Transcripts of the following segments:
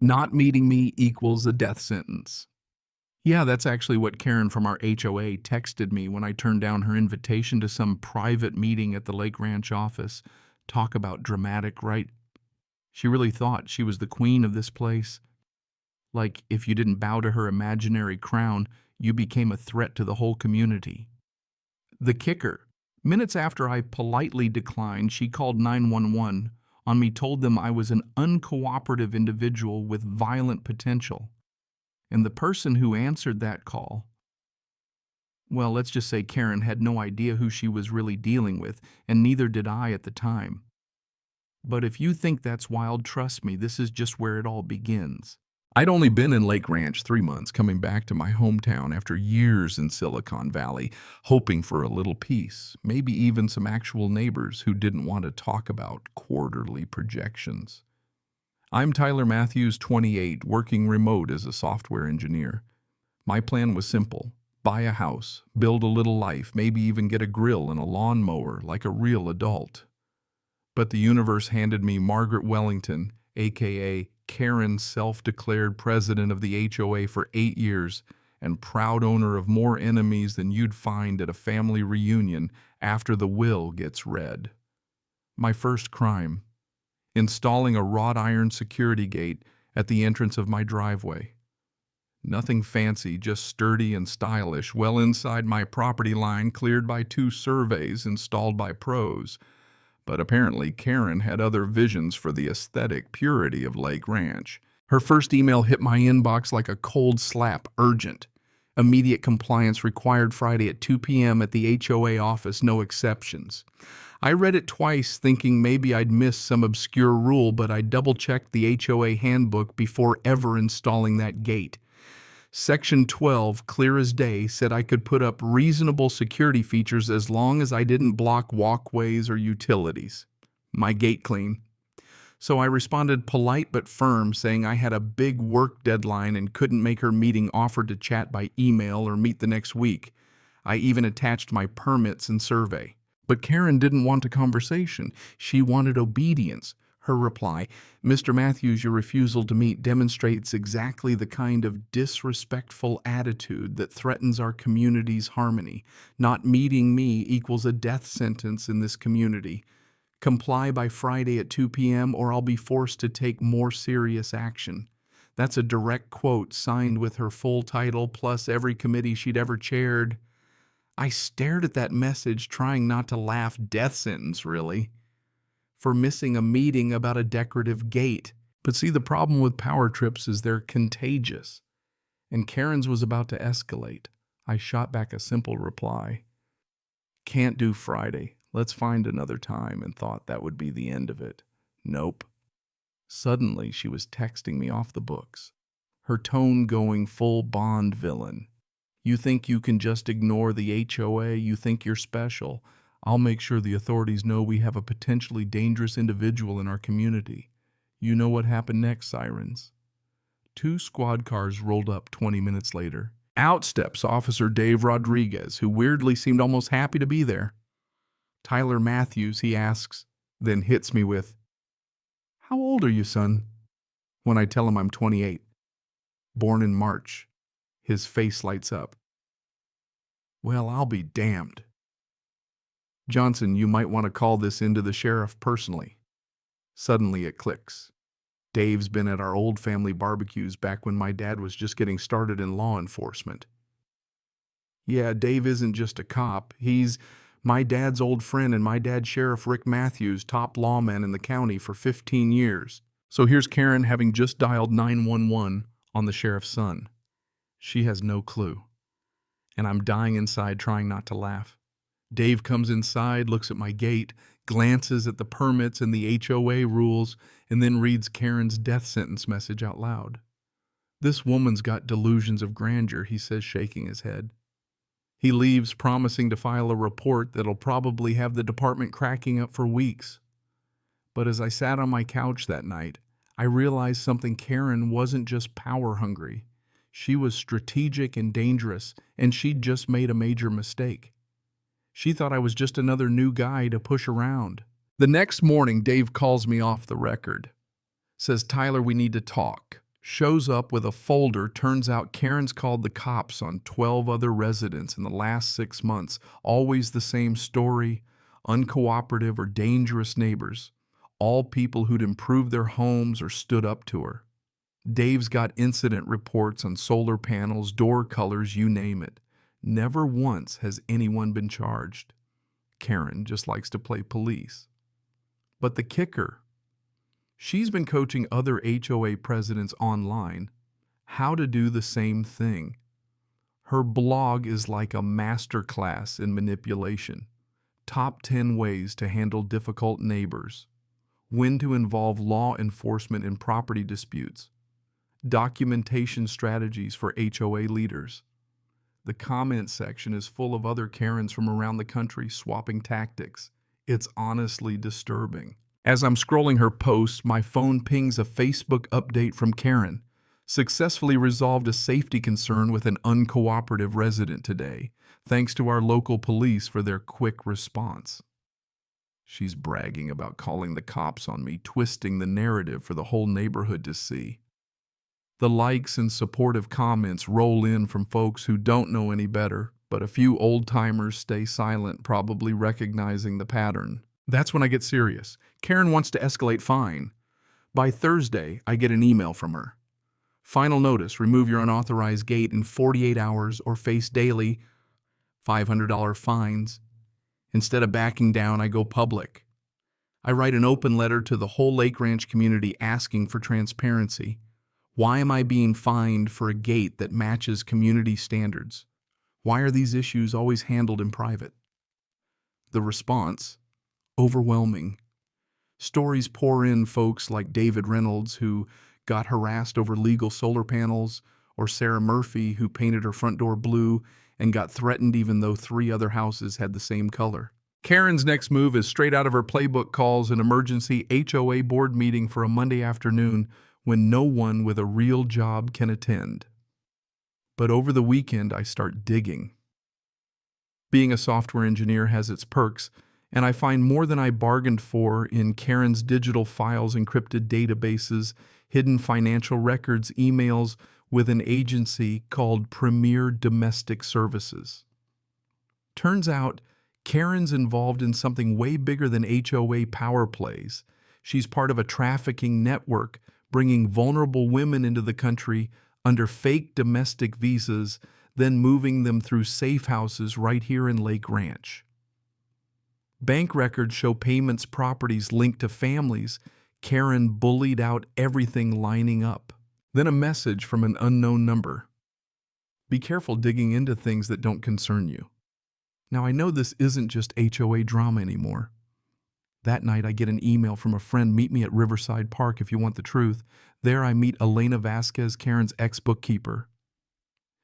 Not meeting me equals a death sentence. Yeah, that's actually what Karen from our HOA texted me when I turned down her invitation to some private meeting at the Lake Ranch office. Talk about dramatic, right? She really thought she was the queen of this place. Like, if you didn't bow to her imaginary crown, you became a threat to the whole community. The kicker: minutes after I politely declined, she called 911 on me, told them I was an uncooperative individual with violent potential. And the person who answered that call, well, let's just say Karen had no idea who she was really dealing with, and neither did I at the time. But if you think that's wild, trust me, this is just where it all begins. I'd only been in Lake Ranch 3 months, coming back to my hometown after years in Silicon Valley, hoping for a little peace, maybe even some actual neighbors who didn't want to talk about quarterly projections. I'm Tyler Matthews, 28, working remote as a software engineer. My plan was simple: buy a house, build a little life, maybe even get a grill and a lawnmower like a real adult. But the universe handed me Margaret Wellington, aka Karen's self-declared president of the HOA for 8 years and proud owner of more enemies than you'd find at a family reunion after the will gets read. My first crime: installing a wrought iron security gate at the entrance of my driveway. Nothing fancy, just sturdy and stylish, well inside my property line, cleared by 2 surveys installed by pros. But apparently Karen had other visions for the aesthetic purity of Lake Ranch. Her first email hit my inbox like a cold slap: urgent. Immediate compliance required Friday at 2 p.m. at the HOA office, no exceptions. I read it twice, thinking maybe I'd missed some obscure rule, but I double-checked the HOA handbook before ever installing that gate. Section 12, clear as day, said I could put up reasonable security features as long as I didn't block walkways or utilities. My gate clean. So I responded polite but firm, saying I had a big work deadline and couldn't make her meeting, offered to chat by email or meet the next week. I even attached my permits and survey. But Karen didn't want a conversation. She wanted obedience. Her reply: Mr. Matthews, your refusal to meet demonstrates exactly the kind of disrespectful attitude that threatens our community's harmony. Not meeting me equals a death sentence in this community. Comply by Friday at 2 p.m. or I'll be forced to take more serious action. That's a direct quote, signed with her full title plus every committee she'd ever chaired. I stared at that message, trying not to laugh. Death sentence, really? For missing a meeting about a decorative gate. But see, the problem with power trips is they're contagious. And Karen's was about to escalate. I shot back a simple reply: can't do Friday. Let's find another time, and thought that would be the end of it. Nope. Suddenly, she was texting me off the books, her tone going full Bond villain. You think you can just ignore the HOA? You think you're special? I'll make sure the authorities know we have a potentially dangerous individual in our community. You know what happened next, sirens? 2 squad cars rolled up 20 minutes later. Out steps Officer Dave Rodriguez, who weirdly seemed almost happy to be there. Tyler Matthews, he asks, then hits me with, "How old are you, son?" When I tell him I'm 28. Born in March. His face lights up. Well, I'll be damned. Johnson, you might want to call this into the sheriff personally. Suddenly it clicks. Dave's been at our old family barbecues back when my dad was just getting started in law enforcement. Yeah, Dave isn't just a cop. He's my dad's old friend and my dad's Sheriff Rick Matthews, top lawman in the county for 15 years. So here's Karen, having just dialed 911 on the sheriff's son. She has no clue. And I'm dying inside, trying not to laugh. Dave comes inside, looks at my gate, glances at the permits and the HOA rules, and then reads Karen's death sentence message out loud. This woman's got delusions of grandeur, he says, shaking his head. He leaves, promising to file a report that'll probably have the department cracking up for weeks. But as I sat on my couch that night, I realized something. Karen wasn't just power hungry. She was strategic and dangerous, and she'd just made a major mistake. She thought I was just another new guy to push around. The next morning, Dave calls me off the record. Says, "Tyler, we need to talk." Shows up with a folder. Turns out Karen's called the cops on 12 other residents in the last 6 months. Always the same story: uncooperative or dangerous neighbors. All people who'd improved their homes or stood up to her. Dave's got incident reports on solar panels, door colors, you name it. Never once has anyone been charged. Karen just likes to play police. But the kicker: she's been coaching other HOA presidents online how to do the same thing. Her blog is like a masterclass in manipulation. Top 10 ways to handle difficult neighbors. When to involve law enforcement in property disputes. Documentation strategies for HOA leaders. The comment section is full of other Karens from around the country swapping tactics. It's honestly disturbing. As I'm scrolling her posts, my phone pings a Facebook update from Karen. Successfully resolved a safety concern with an uncooperative resident today, thanks to our local police for their quick response. She's bragging about calling the cops on me, twisting the narrative for the whole neighborhood to see. The likes and supportive comments roll in from folks who don't know any better, but a few old-timers stay silent, probably recognizing the pattern. That's when I get serious. Karen wants to escalate fine. By Thursday, I get an email from her. Final notice: remove your unauthorized gate in 48 hours or face daily $500 fines. Instead of backing down, I go public. I write an open letter to the whole Lake Ranch community asking for transparency. Why am I being fined for a gate that matches community standards? Why are these issues always handled in private? The response: overwhelming. Stories pour in, folks like David Reynolds, who got harassed over legal solar panels, or Sarah Murphy, who painted her front door blue and got threatened even though 3 other houses had the same color. Karen's next move is straight out of her playbook: calls an emergency HOA board meeting for a Monday afternoon when no one with a real job can attend. But over the weekend, I start digging. Being a software engineer has its perks, and I find more than I bargained for in Karen's digital files, encrypted databases, hidden financial records, emails with an agency called Premier Domestic Services. Turns out, Karen's involved in something way bigger than HOA power plays. She's part of a trafficking network, bringing vulnerable women into the country under fake domestic visas, then moving them through safe houses right here in Lake Ranch. Bank records show payments properties linked to families. Karen bullied out everything lining up. Then a message from an unknown number: be careful digging into things that don't concern you. Now, I know this isn't just HOA drama anymore. That night, I get an email from a friend: meet me at Riverside Park if you want the truth. There, I meet Elena Vasquez, Karen's ex-bookkeeper.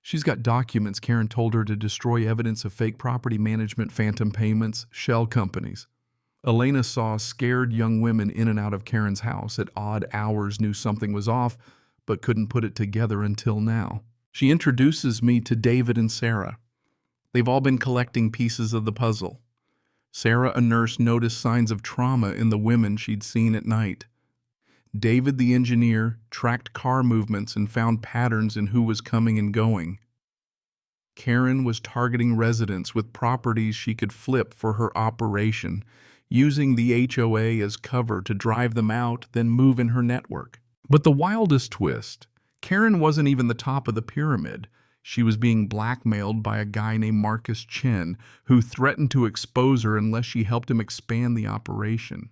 She's got documents Karen told her to destroy, evidence of fake property management, phantom payments, shell companies. Elena saw scared young women in and out of Karen's house at odd hours, knew something was off, but couldn't put it together until now. She introduces me to David and Sarah. They've all been collecting pieces of the puzzle. Sarah, a nurse, noticed signs of trauma in the women she'd seen at night. David, the engineer, tracked car movements and found patterns in who was coming and going. Karen was targeting residents with properties she could flip for her operation, using the HOA as cover to drive them out, then move in her network. But the wildest twist: Karen wasn't even the top of the pyramid. She was being blackmailed by a guy named Marcus Chen, who threatened to expose her unless she helped him expand the operation.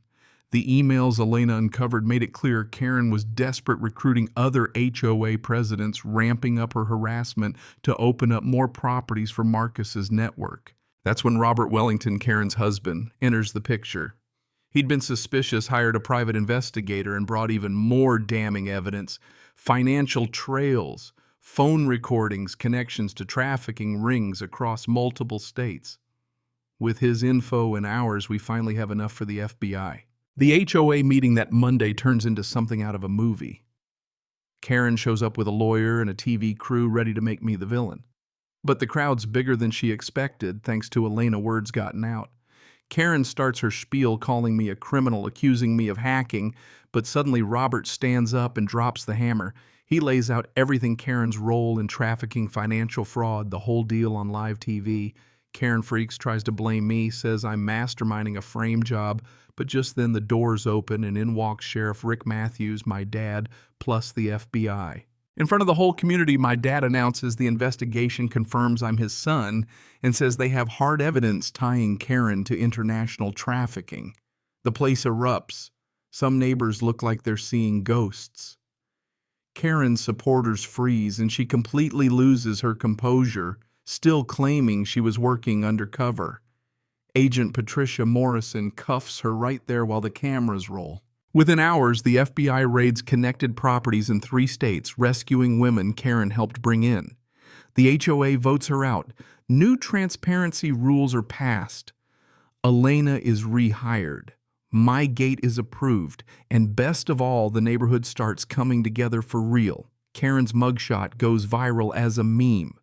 The emails Elena uncovered made it clear Karen was desperate, recruiting other HOA presidents, ramping up her harassment to open up more properties for Marcus's network. That's when Robert Wellington, Karen's husband, enters the picture. He'd been suspicious, hired a private investigator, and brought even more damning evidence: financial trails, phone recordings, connections to trafficking rings across multiple states. With his info and ours, we finally have enough for the FBI. The HOA meeting that Monday turns into something out of a movie. Karen shows up with a lawyer and a TV crew ready to make me the villain. But the crowd's bigger than she expected, thanks to Elena. Words gotten out. Karen starts her spiel calling me a criminal, accusing me of hacking, but suddenly Robert stands up and drops the hammer. He lays out everything: Karen's role in trafficking, financial fraud, the whole deal on live TV. Karen freaks, tries to blame me, says I'm masterminding a frame job, but just then the doors open and in walks Sheriff Rick Matthews, my dad, plus the FBI. In front of the whole community, my dad announces the investigation confirms I'm his son and says they have hard evidence tying Karen to international trafficking. The place erupts. Some neighbors look like they're seeing ghosts. Karen's supporters freeze and she completely loses her composure, still claiming she was working undercover. Agent Patricia Morrison cuffs her right there while the cameras roll. Within hours, the FBI raids connected properties in 3 states, rescuing women Karen helped bring in. The HOA votes her out. New transparency rules are passed. Elena is rehired. My gate is approved. And best of all, the neighborhood starts coming together for real. Karen's mugshot goes viral as a meme.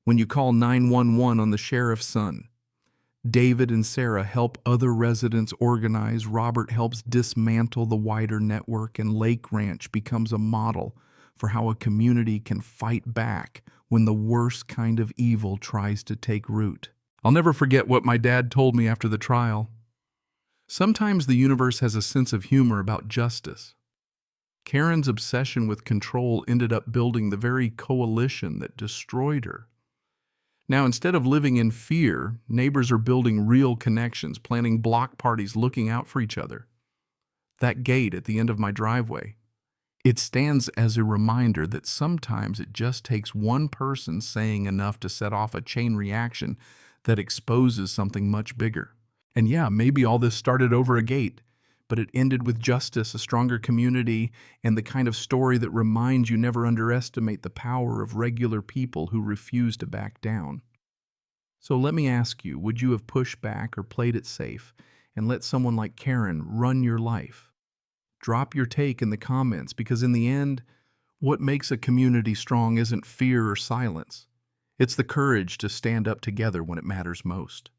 When you call 911 on the sheriff's son. David and Sarah help other residents organize. Robert helps dismantle the wider network, and Lake Ranch becomes a model for how a community can fight back when the worst kind of evil tries to take root. I'll never forget what my dad told me after the trial. Sometimes the universe has a sense of humor about justice. Karen's obsession with control ended up building the very coalition that destroyed her. Now, instead of living in fear, neighbors are building real connections, planning block parties, looking out for each other. That gate at the end of my driveway, it stands as a reminder that sometimes it just takes one person saying enough to set off a chain reaction that exposes something much bigger. And yeah, maybe all this started over a gate, but it ended with justice, a stronger community, and the kind of story that reminds you never underestimate the power of regular people who refuse to back down. So let me ask you, would you have pushed back or played it safe and let someone like Karen run your life? Drop your take in the comments, because in the end, what makes a community strong isn't fear or silence. It's the courage to stand up together when it matters most.